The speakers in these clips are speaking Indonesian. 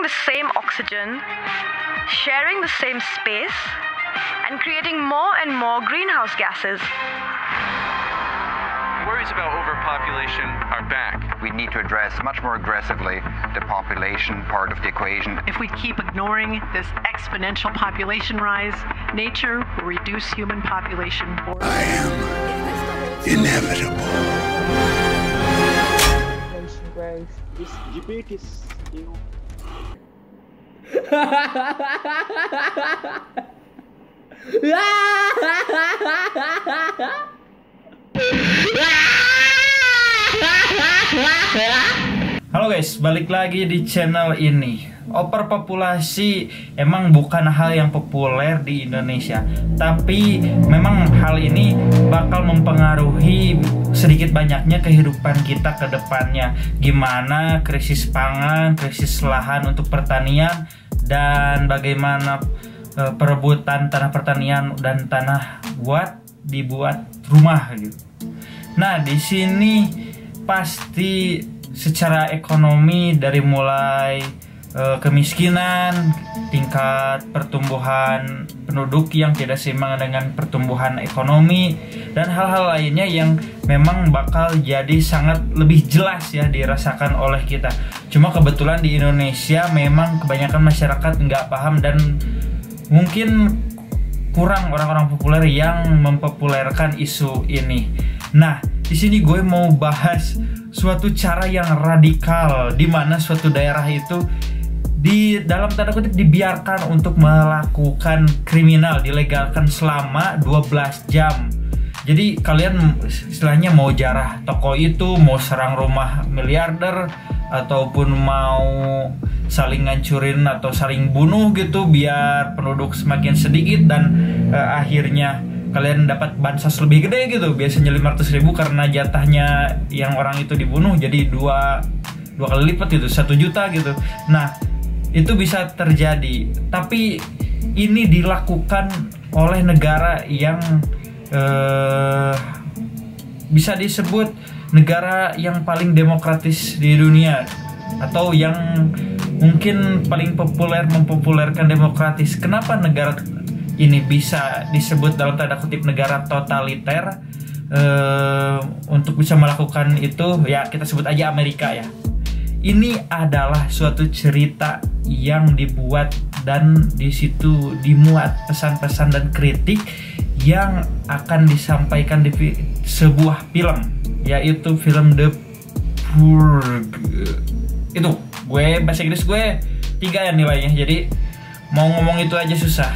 the same oxygen, sharing the same space, and creating more and more greenhouse gases. Worries about overpopulation are back. We need to address much more aggressively the population part of the equation. If we keep ignoring this exponential population rise, nature will reduce human population. I am inevitable. Growth. This debate is, Halo guys, balik lagi di channel ini. Overpopulasi emang bukan hal yang populer di Indonesia, tapi memang hal ini bakal mempengaruhi sedikit banyaknya kehidupan kita ke depannya. Gimana krisis pangan, krisis lahan untuk pertanian, dan bagaimana perebutan tanah pertanian dan tanah buat dibuat rumah gitu. Nah, di sini pasti secara ekonomi dari mulai kemiskinan, tingkat pertumbuhan penduduk yang tidak seimbang dengan pertumbuhan ekonomi, dan hal-hal lainnya yang memang bakal jadi sangat lebih jelas ya dirasakan oleh kita. Cuma kebetulan di Indonesia memang kebanyakan masyarakat nggak paham dan mungkin kurang orang-orang populer yang mempopulerkan isu ini. Nah, di sini gue mau bahas suatu cara yang radikal di mana suatu daerah itu di dalam tanda kutip dibiarkan untuk melakukan kriminal, dilegalkan selama 12 jam. Jadi kalian istilahnya mau jarah toko itu, mau serang rumah miliarder, ataupun mau saling ngancurin atau saling bunuh gitu biar penduduk semakin sedikit dan akhirnya kalian dapat bansos lebih gede gitu. Biasanya 500.000 karena jatahnya yang orang itu dibunuh jadi dua kali lipat gitu, 1 juta gitu. Nah, itu bisa terjadi, tapi ini dilakukan oleh negara yang bisa disebut negara yang paling demokratis di dunia, atau yang mungkin paling populer mempopulerkan demokratis. Kenapa negara ini bisa disebut dalam tanda kutip negara totaliter? Untuk bisa melakukan itu ya kita sebut aja Amerika ya. Ini adalah suatu cerita yang dibuat dan di situ dimuat pesan-pesan dan kritik yang akan disampaikan di sebuah film, yaitu film The Purge. Itu gue bahasa Inggris gue 3 ya nilainya, jadi mau ngomong itu aja susah.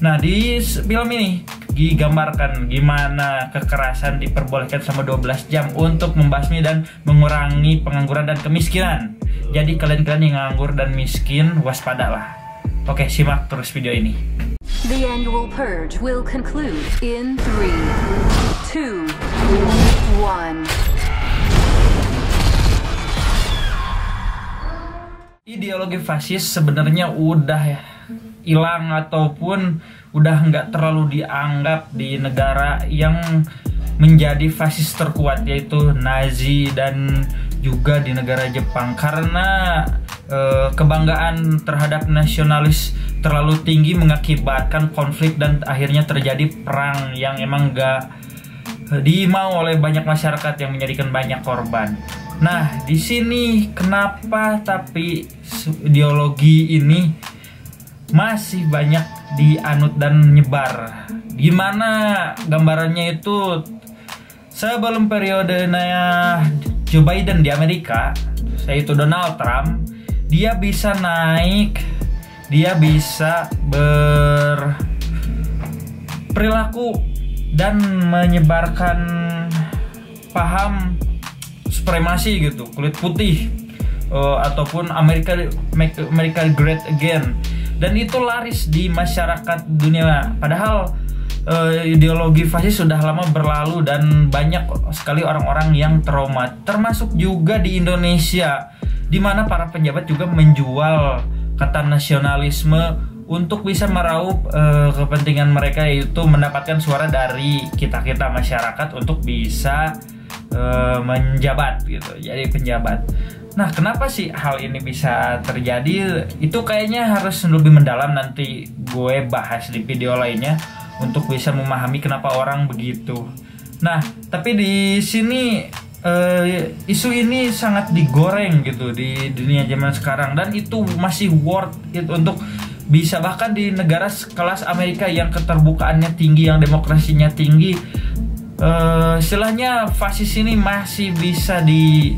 Nah, di film ini digambarkan gimana kekerasan diperbolehkan selama 12 jam untuk membasmi dan mengurangi pengangguran dan kemiskinan. Jadi kalian-kalian yang nganggur dan miskin, waspadalah. Oke, simak terus video ini. The annual purge will conclude in 3, 2, 1. Ideologi fasis sebenarnya udah ya hilang ataupun udah nggak terlalu dianggap di negara yang menjadi fasis terkuat, yaitu Nazi dan juga di negara Jepang, karena kebanggaan terhadap nasionalis terlalu tinggi mengakibatkan konflik dan akhirnya terjadi perang yang emang nggak dimau oleh banyak masyarakat yang menjadikan banyak korban. Nah, di sini kenapa tapi ideologi ini masih banyak dianut dan nyebar? Gimana gambarannya itu sebelum periodenya Joe Biden di Amerika, yaitu Donald Trump, dia bisa naik, dia bisa berperilaku dan menyebarkan paham supremasi gitu, kulit putih, ataupun Amerika Great Again, dan itu laris di masyarakat dunia. Padahal ideologi fasis sudah lama berlalu dan banyak sekali orang-orang yang trauma, termasuk juga di Indonesia, di mana para pejabat juga menjual kata nasionalisme untuk bisa meraup kepentingan mereka, yaitu mendapatkan suara dari kita masyarakat untuk bisa menjabat gitu, jadi penjabat. Nah, kenapa sih hal ini bisa terjadi? Itu kayaknya harus lebih mendalam, nanti gue bahas di video lainnya untuk bisa memahami kenapa orang begitu. Nah, tapi di sini isu ini sangat digoreng gitu di dunia zaman sekarang, dan itu masih worth it untuk bisa, bahkan di negara sekelas Amerika yang keterbukaannya tinggi, yang demokrasinya tinggi, istilahnya fasis ini masih bisa di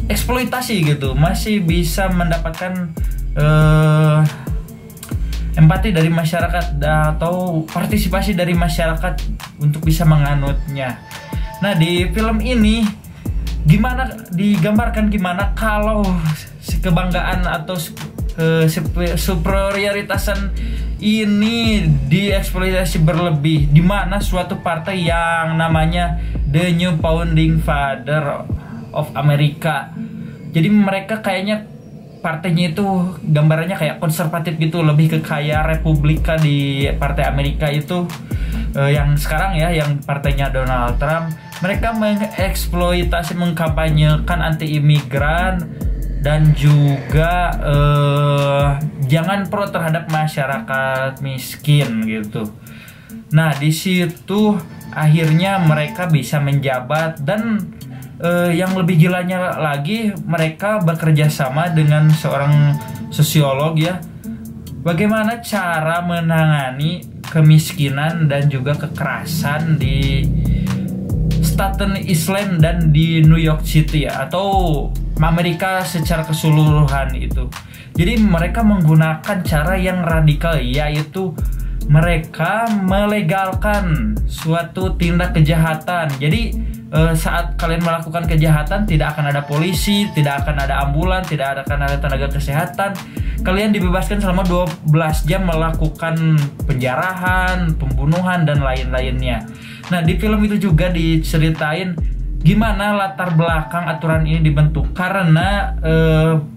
eksploitasi gitu, masih bisa mendapatkan empati dari masyarakat atau partisipasi dari masyarakat untuk bisa menganutnya. Nah, di film ini digambarkan gimana kalau kebanggaan atau superioritasan ini dieksploitasi berlebih, di mana suatu partai yang namanya The New Founding Father of America. Jadi mereka kayaknya partainya itu gambarannya kayak konservatif gitu, lebih ke kayak Republika di partai Amerika itu yang sekarang ya, yang partainya Donald Trump. Mereka mengeksploitasi, mengkampanyekan anti imigran dan juga jangan pro terhadap masyarakat miskin gitu. Nah, di situ akhirnya mereka bisa menjabat, dan yang lebih gilanya lagi, mereka bekerja sama dengan seorang sosiolog ya, bagaimana cara menangani kemiskinan dan juga kekerasan di Staten Island dan di New York City ya, atau Amerika secara keseluruhan itu. Jadi mereka menggunakan cara yang radikal, yaitu mereka melegalkan suatu tindak kejahatan. Jadi saat kalian melakukan kejahatan, tidak akan ada polisi, tidak akan ada ambulan, tidak akan ada tenaga kesehatan. Kalian dibebaskan selama 12 jam melakukan penjarahan, pembunuhan, dan lain-lainnya. Nah, di film itu juga diceritain gimana latar belakang aturan ini dibentuk, karena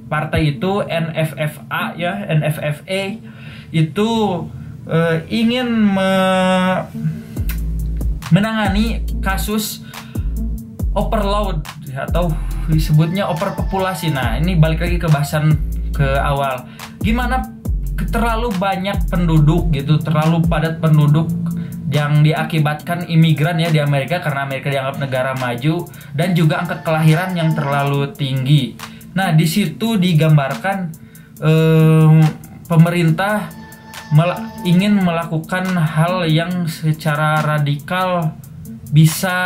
partai itu NFFA ya, NFFA itu ingin menangani kasus overload atau disebutnya overpopulasi. Nah, ini balik lagi ke bahasan ke awal, gimana terlalu banyak penduduk gitu, terlalu padat penduduk yang diakibatkan imigran ya di Amerika, karena Amerika dianggap negara maju, dan juga angka kelahiran yang terlalu tinggi. Nah, di situ digambarkan pemerintah ingin melakukan hal yang secara radikal bisa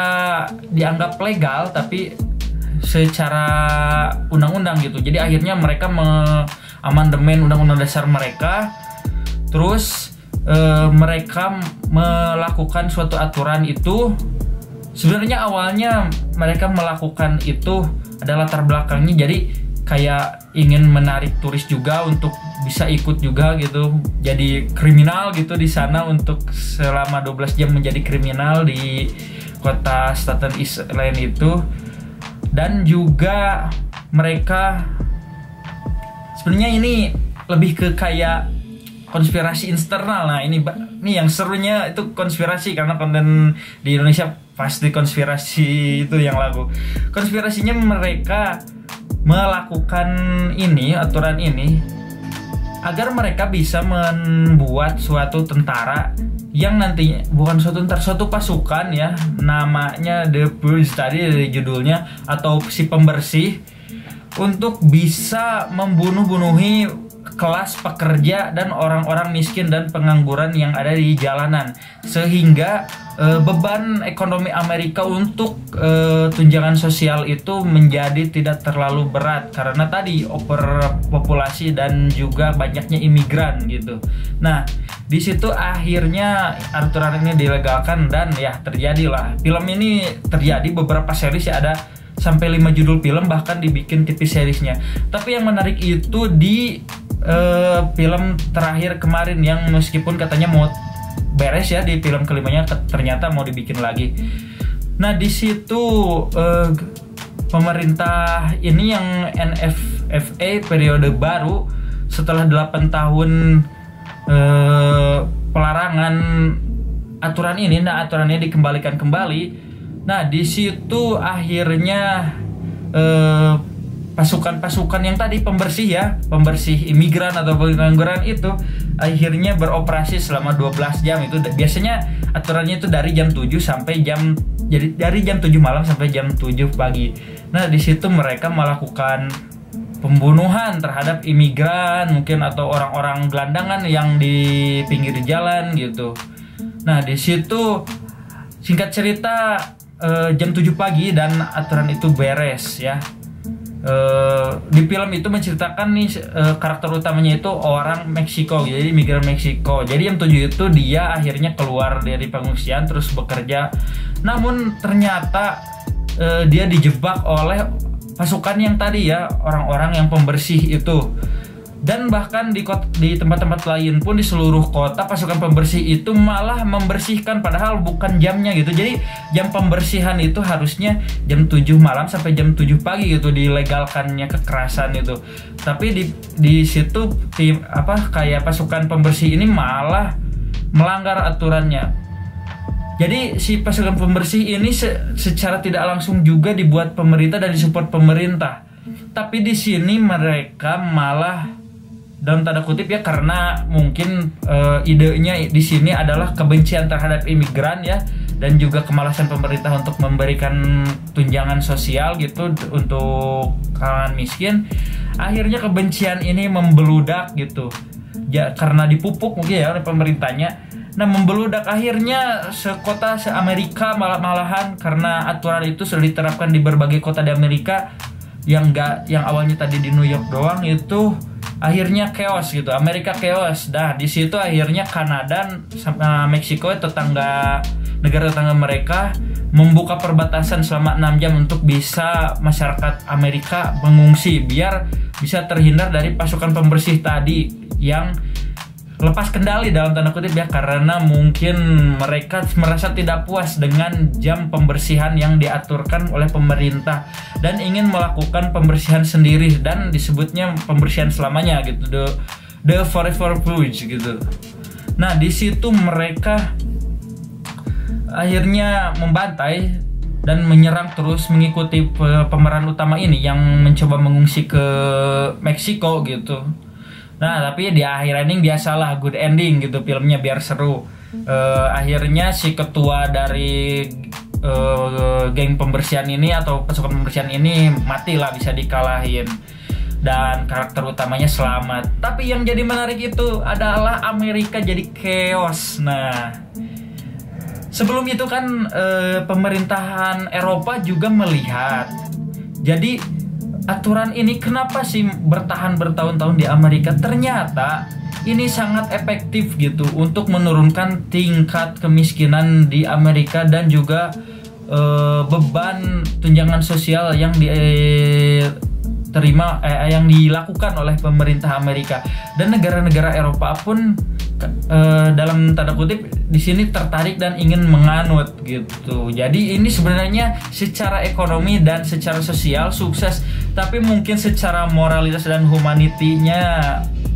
dianggap legal, tapi secara undang-undang gitu. Jadi akhirnya mereka mengamandemen undang-undang dasar mereka, terus mereka melakukan suatu aturan itu. Sebenarnya awalnya mereka melakukan itu adalah latar belakangnya, jadi kayak ingin menarik turis juga untuk bisa ikut juga gitu, jadi kriminal gitu di sana, untuk selama 12 jam menjadi kriminal di kota Staten Island itu. Dan juga mereka sebenarnya ini lebih ke kayak konspirasi internal. Nah, ini yang serunya itu konspirasi, karena konten di Indonesia pasti konspirasi itu yang laku. Konspirasinya mereka melakukan ini, aturan ini, agar mereka bisa membuat suatu tentara yang nantinya bukan suatu tentara, suatu pasukan ya, namanya The Purge tadi dari judulnya, atau si pembersih, untuk bisa membunuh-bunuhi kelas pekerja dan orang-orang miskin dan pengangguran yang ada di jalanan, sehingga beban ekonomi Amerika untuk tunjangan sosial itu menjadi tidak terlalu berat, karena tadi overpopulasi dan juga banyaknya imigran gitu. Nah, di situ akhirnya aturan ini dilegalkan, dan ya terjadilah film ini. Terjadi beberapa series ya, ada sampai 5 judul film, bahkan dibikin TV seriesnya. Tapi yang menarik itu di film terakhir kemarin, yang meskipun katanya mau beres ya di film kelimanya, ternyata mau dibikin lagi. Nah, di situ pemerintah ini yang NFFA periode baru, setelah 8 tahun pelarangan aturan ini, nah aturannya dikembalikan kembali. Nah, di situ akhirnya pasukan-pasukan yang tadi pembersih imigran atau pengangguran itu akhirnya beroperasi selama 12 jam. Itu biasanya aturannya itu dari jam 7 sampai dari jam 7 malam sampai jam 7 pagi. Nah, di situ mereka melakukan pembunuhan terhadap imigran mungkin atau orang-orang gelandangan yang di pinggir jalan gitu. Nah, di situ singkat cerita jam 7 pagi dan aturan itu beres ya. Di film itu menceritakan nih karakter utamanya itu orang Meksiko, jadi migran Meksiko. Jadi jam 7 itu dia akhirnya keluar dari pengungsian terus bekerja. Namun ternyata dia dijebak oleh pasukan yang tadi ya, orang-orang yang pembersih itu. Dan bahkan di tempat-tempat lain pun di seluruh kota pasukan pembersih itu malah membersihkan padahal bukan jamnya gitu. Jadi jam pembersihan itu harusnya jam 7 malam sampai jam 7 pagi gitu, dilegalkannya kekerasan itu. Tapi di situ kayak pasukan pembersih ini malah melanggar aturannya. Jadi si pasukan pembersih ini secara tidak langsung juga dibuat pemerintah dan disupport pemerintah. Tapi di sini mereka malah dalam tanda kutip ya, karena mungkin idenya di sini adalah kebencian terhadap imigran ya, dan juga kemalasan pemerintah untuk memberikan tunjangan sosial gitu untuk kalangan miskin. Akhirnya kebencian ini membeludak gitu ya, karena dipupuk mungkin ya oleh pemerintahnya. Nah, membeludak akhirnya se-Amerika malahan karena aturan itu sudah diterapkan di berbagai kota di Amerika, yang awalnya tadi di New York doang itu akhirnya chaos gitu, Amerika chaos. Nah, di situ akhirnya Kanada sama Meksiko negara tetangga mereka membuka perbatasan selama 6 jam untuk bisa masyarakat Amerika mengungsi biar bisa terhindar dari pasukan pembersih tadi yang lepas kendali dalam tanda kutip ya, karena mungkin mereka merasa tidak puas dengan jam pembersihan yang diaturkan oleh pemerintah dan ingin melakukan pembersihan sendiri, dan disebutnya pembersihan selamanya gitu, the forever purge gitu. Nah, di situ mereka akhirnya membantai dan menyerang terus mengikuti pemeran utama ini yang mencoba mengungsi ke Meksiko gitu. Nah, tapi di akhir ending biasalah good ending gitu filmnya biar seru. Akhirnya si ketua dari geng pembersihan ini atau pasukan pembersihan ini matilah, bisa dikalahin. Dan karakter utamanya selamat. Tapi yang jadi menarik itu adalah Amerika jadi chaos. Nah, sebelum itu kan pemerintahan Eropa juga melihat. Jadi aturan ini kenapa sih bertahan bertahun-tahun di Amerika? Ternyata ini sangat efektif gitu untuk menurunkan tingkat kemiskinan di Amerika dan juga beban tunjangan sosial yang yang dilakukan oleh pemerintah Amerika. Dan negara-negara Eropa pun dalam tanda kutip di sini tertarik dan ingin menganut gitu. Jadi ini sebenarnya secara ekonomi dan secara sosial sukses, tapi mungkin secara moralitas dan humanity-nya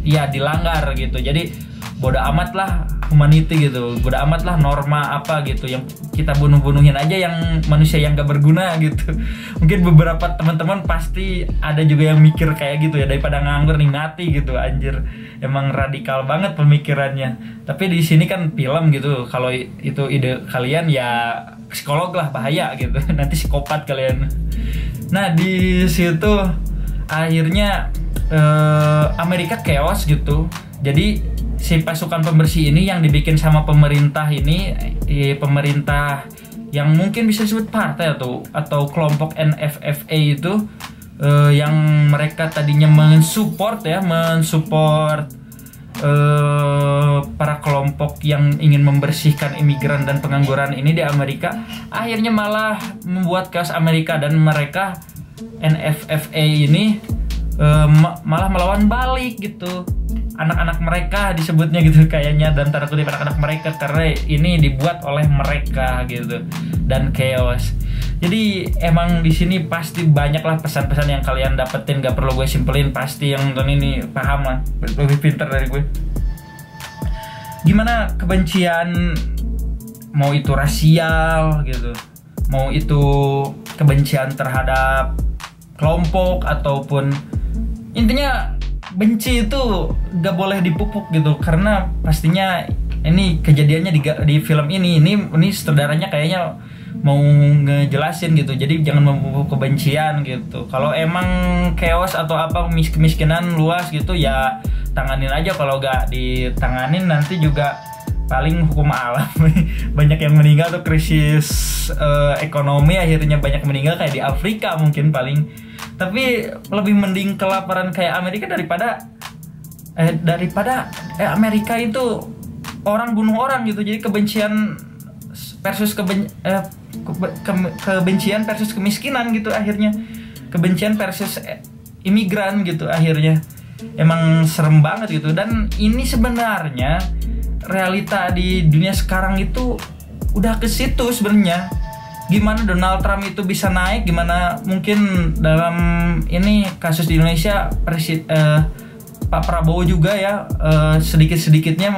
ya dilanggar gitu. Jadi bodo amat lah humanity gitu, bodo amat lah norma apa gitu, yang kita bunuh-bunuhin aja yang manusia yang gak berguna gitu. Mungkin beberapa teman-teman pasti ada juga yang mikir kayak gitu ya, daripada nganggur nih mati gitu. Anjir, emang radikal banget pemikirannya. Tapi di sini kan film gitu, kalau itu ide kalian ya psikolog lah, bahaya gitu. Nanti psikopat kalian. Nah, di situ akhirnya Amerika chaos gitu. Jadi si pasukan pembersih ini yang dibikin sama pemerintah ini, pemerintah yang mungkin bisa disebut partai atau kelompok NFFA itu, yang mereka tadinya mensupport para kelompok yang ingin membersihkan imigran dan pengangguran ini di Amerika, akhirnya malah membuat chaos Amerika, dan mereka NFFA ini malah melawan balik gitu. Anak-anak mereka disebutnya gitu kayaknya, dan tanda kutip anak-anak mereka, karena ini dibuat oleh mereka gitu, dan chaos. Jadi emang di sini pasti banyak lah pesan-pesan yang kalian dapetin, gak perlu gue simpelin, pasti yang nonton ini paham lah, lebih pintar dari gue. Gimana kebencian, mau itu rasial gitu, mau itu kebencian terhadap kelompok ataupun intinya benci itu gak boleh dipupuk gitu, karena pastinya ini kejadiannya di film ini sutradaranya kayaknya mau ngejelasin gitu, jadi jangan memupuk kebencian gitu. Kalau emang chaos atau apa kemiskinan luas gitu ya tanganin aja, kalau gak ditanganin nanti juga paling hukum alam. Banyak yang meninggal tuh, krisis ekonomi akhirnya banyak meninggal kayak di Afrika mungkin paling. Tapi lebih mending kelaparan kayak Amerika daripada Amerika itu orang bunuh orang gitu. Jadi kebencian versus kebencian versus kemiskinan gitu akhirnya. Kebencian versus imigran gitu akhirnya. Emang serem banget gitu. Dan ini sebenarnya realita di dunia sekarang itu udah ke situ sebenarnya. Gimana Donald Trump itu bisa naik, gimana mungkin dalam ini kasus di Indonesia Pak Prabowo juga ya sedikit-sedikitnya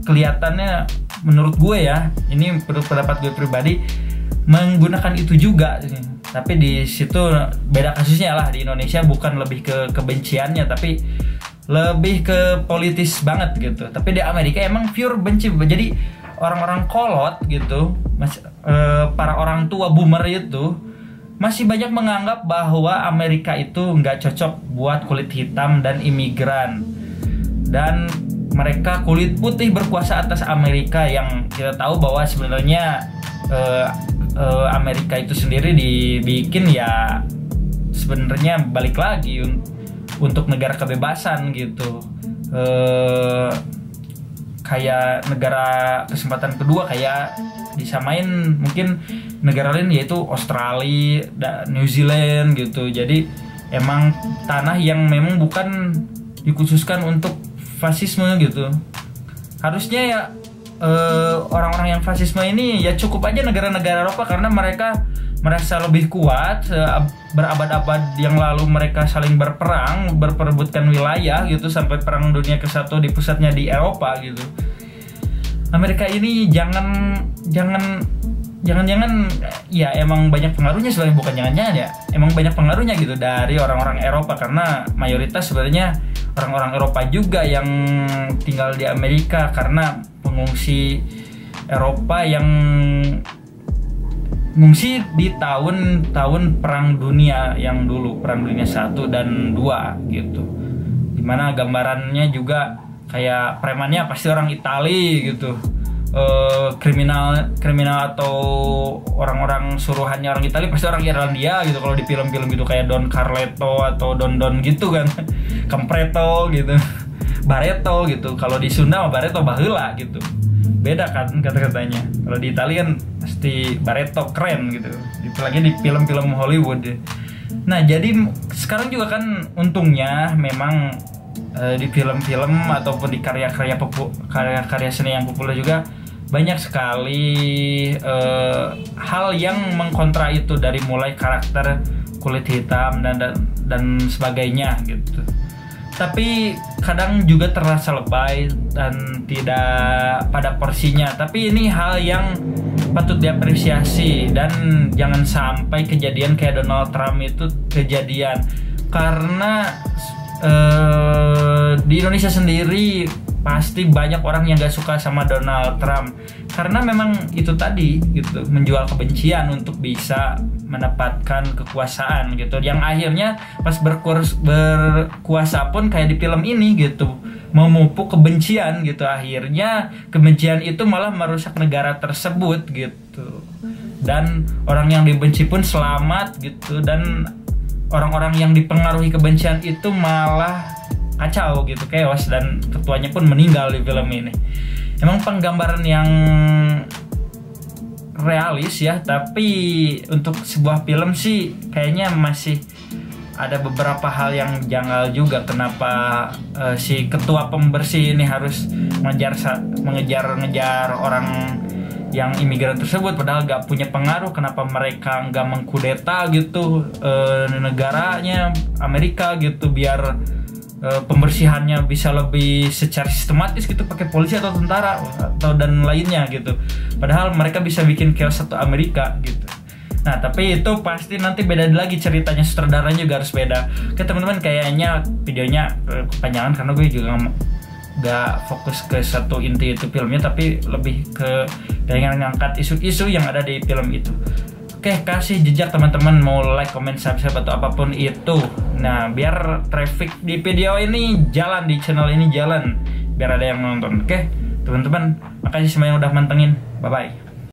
kelihatannya menurut gue ya, ini pendapat gue pribadi, menggunakan itu juga. Tapi di situ beda kasusnya lah, di Indonesia bukan lebih ke kebenciannya tapi lebih ke politis banget gitu. Tapi di Amerika emang pure benci. Jadi orang-orang kolot gitu, para orang tua boomer itu masih banyak menganggap bahwa Amerika itu nggak cocok buat kulit hitam dan imigran, dan mereka kulit putih berkuasa atas Amerika, yang kita tahu bahwa sebenarnya Amerika itu sendiri dibikin ya sebenarnya balik lagi untuk negara kebebasan gitu, kayak negara kesempatan kedua, kayak disamain mungkin negara lain yaitu Australia dan New Zealand gitu. Jadi emang tanah yang memang bukan dikhususkan untuk fasisme gitu. Harusnya ya orang-orang yang fasisme ini ya cukup aja negara-negara Eropa, karena mereka merasa lebih kuat. Berabad-abad yang lalu mereka saling berperang, berperebutkan wilayah gitu, sampai perang dunia ke-1 di pusatnya di Eropa gitu. Amerika ini jangan ya emang banyak pengaruhnya sebenarnya, bukan jangan-jangan ya, emang banyak pengaruhnya gitu dari orang-orang Eropa, karena mayoritas sebenarnya orang-orang Eropa juga yang tinggal di Amerika, karena pengungsi Eropa yang ngungsi di tahun Perang Dunia yang dulu, Perang Dunia 1 dan 2 gitu. Dimana gambarannya juga kayak premannya pasti orang Itali gitu. Kriminal atau orang-orang suruhannya orang Itali pasti orang Irlandia gitu kalau di film-film gitu, kayak Don Carletto atau Don gitu kan. Campreto gitu. Barreto gitu. Kalau di Sunda mah Barreto baheula gitu. Beda kan kata-katanya. Kalau di Italia kan pasti Barreto keren gitu. Apalagi di film-film Hollywood. Nah, jadi sekarang juga kan untungnya memang di film-film ataupun di karya-karya seni yang populer juga banyak sekali hal yang mengkontra itu, dari mulai karakter kulit hitam dan sebagainya gitu. Tapi kadang juga terasa lebay dan tidak pada porsinya. Tapi ini hal yang patut diapresiasi, dan jangan sampai kejadian kayak Donald Trump itu kejadian. Karena di Indonesia sendiri pasti banyak orang yang gak suka sama Donald Trump, karena memang itu tadi gitu, menjual kebencian untuk bisa mendapatkan kekuasaan gitu, yang akhirnya pas berkuasa pun kayak di film ini gitu, memupuk kebencian gitu. Akhirnya kebencian itu malah merusak negara tersebut gitu, dan orang yang dibenci pun selamat gitu, dan orang-orang yang dipengaruhi kebencian itu malah kacau gitu, chaos, dan ketuanya pun meninggal di film ini. Emang penggambaran yang realis ya, tapi untuk sebuah film sih kayaknya masih ada beberapa hal yang janggal juga. Kenapa si ketua pembersih ini harus mengejar orang yang imigran tersebut padahal gak punya pengaruh? Kenapa mereka gak mengkudeta gitu negaranya Amerika gitu, biar pembersihannya bisa lebih secara sistematis gitu, pakai polisi atau tentara atau dan lainnya gitu. Padahal mereka bisa bikin chaos satu Amerika gitu. Nah, tapi itu pasti nanti beda lagi ceritanya, sutradaranya juga harus beda. Oke teman-teman, kayaknya videonya kepanjangan karena gue juga nggak fokus ke satu inti itu filmnya, tapi lebih ke dengan ngangkat isu-isu yang ada di film itu. Oke, kasih jejak teman-teman, mau like, comment, subscribe atau apapun itu. Nah, biar traffic di video ini jalan, di channel ini jalan, biar ada yang nonton. Oke, teman-teman, makasih semua yang udah mantengin. Bye-bye.